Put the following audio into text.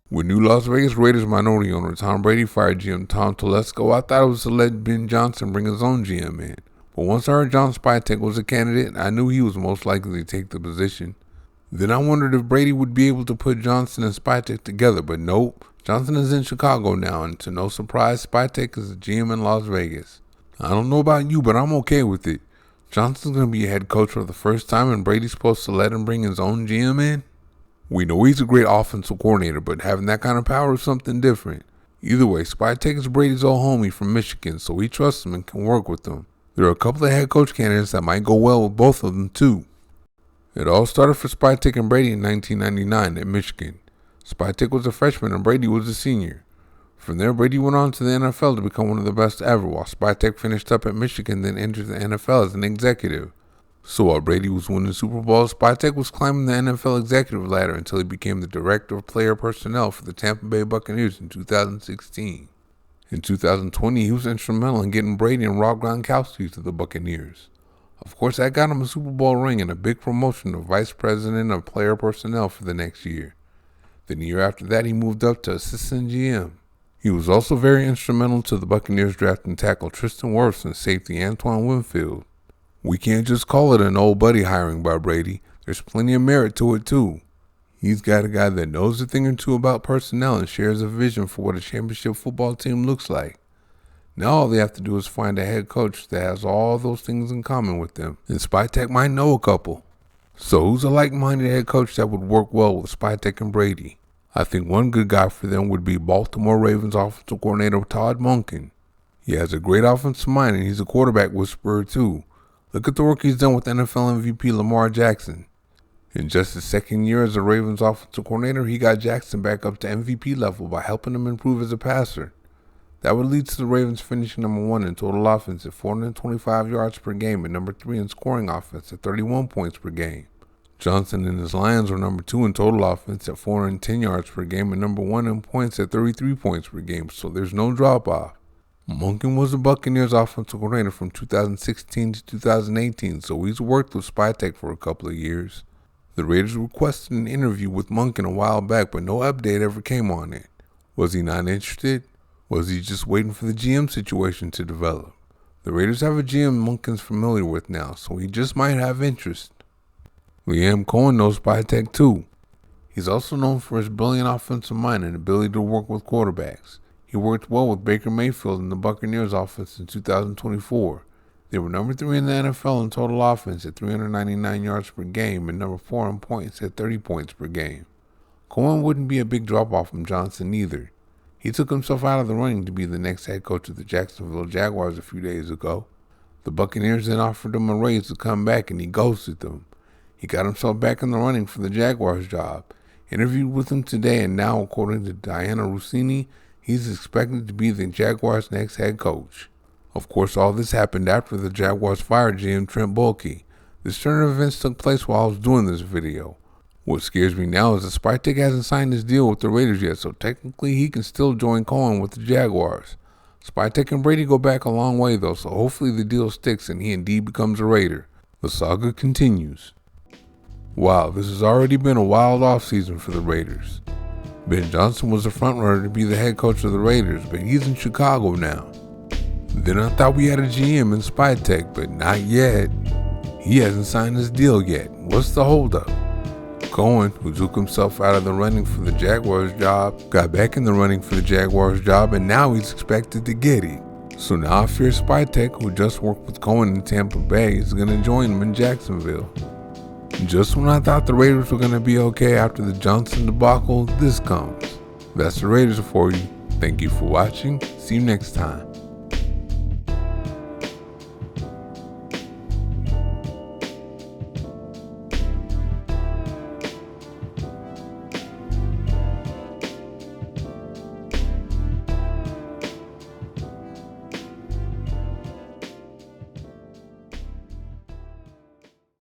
With new Las Vegas Raiders minority owner Tom Brady fired GM Tom Telesco, I thought it was to let Ben Johnson bring his own GM in. But once I heard John Spytek was a candidate, I knew he was most likely to take the position. Then I wondered if Brady would be able to put Johnson and Spytek together, but nope. Johnson is in Chicago now, and to no surprise, Spytek is the GM in Las Vegas. I don't know about you, but I'm okay with it. Johnson's going to be a head coach for the first time, and Brady's supposed to let him bring his own GM in? We know he's a great offensive coordinator, but having that kind of power is something different. Either way, Spytek is Brady's old homie from Michigan, so he trusts him and can work with him. There are a couple of head coach candidates that might go well with both of them too. It all started for Spytek and Brady in 1999 at Michigan. Spytek was a freshman and Brady was a senior. From there, Brady went on to the NFL to become one of the best ever, while Spytek finished up at Michigan, then entered the NFL as an executive. So while Brady was winning Super Bowls, Spytek was climbing the NFL executive ladder until he became the director of player personnel for the Tampa Bay Buccaneers in 2016. In 2020, he was instrumental in getting Brady and Rob Gronkowski to the Buccaneers. Of course, that got him a Super Bowl ring and a big promotion to vice president of player personnel for the next year. Then the year after that, he moved up to assistant GM. He was also very instrumental to the Buccaneers drafting tackle Tristan Wirfs and safety Antoine Winfield. We can't just call it an old buddy hiring by Brady. There's plenty of merit to it too. He's got a guy that knows a thing or two about personnel and shares a vision for what a championship football team looks like. Now all they have to do is find a head coach that has all those things in common with them, and Spytek might know a couple. So who's a like-minded head coach that would work well with Spytek and Brady? I think one good guy for them would be Baltimore Ravens offensive coordinator Todd Moen. He has a great offensive mind and he's a quarterback whisperer too. Look at the work he's done with NFL MVP Lamar Jackson. In just his second year as a Ravens offensive coordinator, he got Jackson back up to MVP level by helping him improve as a passer. That would lead to the Ravens finishing number 1 in total offense at 425 yards per game and number 3 in scoring offense at 31 points per game. Johnson and his Lions were number 2 in total offense at 410 yards per game and number 1 in points at 33 points per game, so there's no drop-off. Moen was the Buccaneers offensive coordinator from 2016 to 2018, so he's worked with Spytek for a couple of years. The Raiders requested an interview with Moen a while back, but no update ever came on it. Was he not interested? Was he just waiting for the GM situation to develop? The Raiders have a GM Moen's familiar with now, so he just might have interest. Cohen knows Spytek too. He's also known for his brilliant offensive mind and ability to work with quarterbacks. He worked well with Baker Mayfield in the Buccaneers offense in 2024. They were number 3 in the NFL in total offense at 399 yards per game and number 4 in points at 30 points per game. Cohen wouldn't be a big drop-off from Johnson either. He took himself out of the running to be the next head coach of the Jacksonville Jaguars a few days ago. The Buccaneers then offered him a raise to come back and he ghosted them. He got himself back in the running for the Jaguars job, interviewed with them today, and now, according to Diana Rossini, he's expected to be the Jaguars' next head coach. Of course, all this happened after the Jaguars fired GM Trent Baalke. This turn of events took place while I was doing this video. What scares me now is that Spytek hasn't signed his deal with the Raiders yet, so technically he can still join Cohen with the Jaguars. Spytek and Brady go back a long way though, so hopefully the deal sticks and he indeed becomes a Raider. The saga continues. Wow, this has already been a wild offseason for the Raiders. Ben Johnson was the frontrunner to be the head coach of the Raiders, but he's in Chicago now. Then I thought we had a GM in Spytek, but not yet. He hasn't signed his deal yet. What's the holdup? Cohen, who took himself out of the running for the Jaguars job, got back in the running for the Jaguars job, and now he's expected to get it. So now I fear Spytek, who just worked with Cohen in Tampa Bay, is going to join him in Jacksonville. Just when I thought the Raiders were going to be okay after the Johnson debacle, this comes. That's the Raiders for you. Thank you for watching. See you next time.